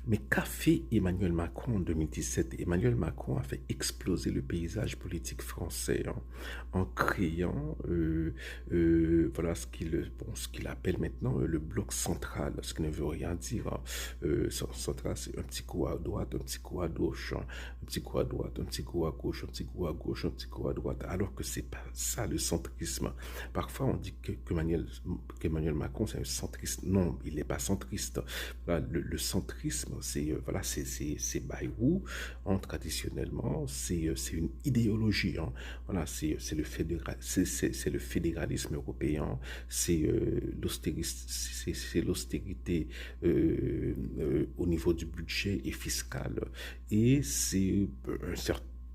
Mais qu'a fait Emmanuel Macron en 2017? Emmanuel Macron a fait exploser le paysage politique français hein, en créant voilà ce qu'il appelle maintenant le bloc central, ce qui ne veut rien dire. Hein. Central, c'est un petit coup à droite, un petit coup à gauche, hein, un petit coup à droite, un petit coup à gauche, un petit coup à gauche, un petit coup à droite, alors que c'est pas ça le centrisme. Parfois, on dit qu'Emmanuel Macron, c'est un centriste. Non, il n'est pas centriste. Voilà, le centrisme, c'est Bayrou, hein, traditionnellement, c'est une idéologie. Hein, voilà, c'est le fédéralisme européen, c'est l'austérité au niveau du budget et fiscal, et c'est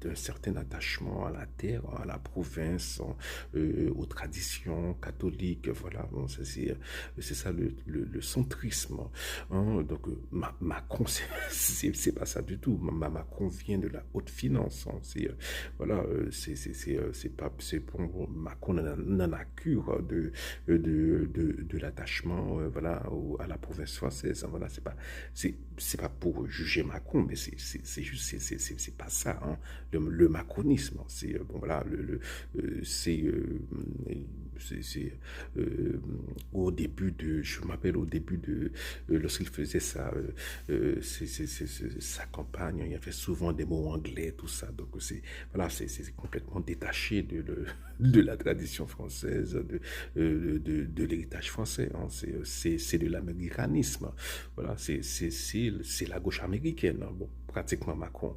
un certain attachement à la terre, à la province, aux traditions catholiques. Voilà, bon, c'est ça le centrisme. Hein. Donc, Macron, c'est pas ça du tout. Macron vient de la haute finance. Hein. Voilà, c'est pas, c'est pour Macron n'en a cure de l'attachement, voilà, à la province française. Hein. Voilà, c'est pas pour juger Macron, mais c'est juste, c'est pas ça. Hein. Le macronisme, c'est bon voilà, c'est au début je m'appelle au début de lorsqu'il faisait sa campagne, il y avait souvent des mots anglais, tout ça, donc c'est complètement détaché de la tradition française, de l'héritage français. Hein. C'est de l'américanisme. Voilà, c'est la gauche américaine. Hein. Bon, pratiquement Macron.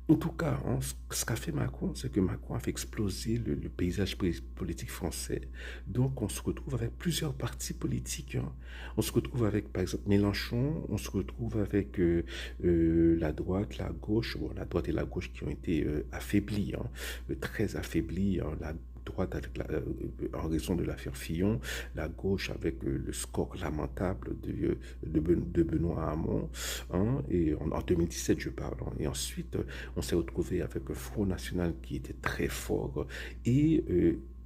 En tout cas, hein, ce qu'a fait Macron, c'est que Macron a fait exploser le paysage politique français. Donc, on se retrouve avec plusieurs partis politiques. Hein. On se retrouve avec, par exemple, Mélenchon. On se retrouve avec la droite, la gauche. Bon, la droite et la gauche qui ont été affaiblies, hein, très affaiblies. Hein. La droite en raison de l'affaire Fillon, la gauche avec le score lamentable de Benoît Hamon, hein, et en 2017 je parle, hein. Et ensuite on s'est retrouvé avec un Front National qui était très fort et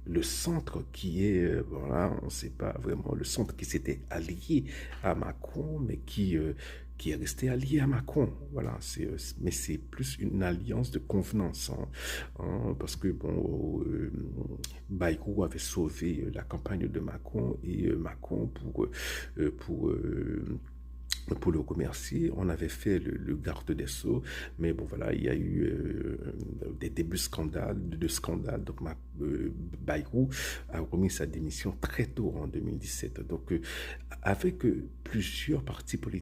le centre qui est, voilà, on ne sait pas vraiment, le centre qui s'était allié à Macron, mais qui est resté allié à Macron. Voilà, mais c'est plus une alliance de convenance. Hein, hein, parce que, bon, Bayrou avait sauvé la campagne de Macron et Macron, pour le remercier, on avait fait le garde des Sceaux, mais bon voilà, il y a eu des débuts de scandale. Donc Bayrou a remis sa démission très tôt en 2017. Donc avec plusieurs partis politiques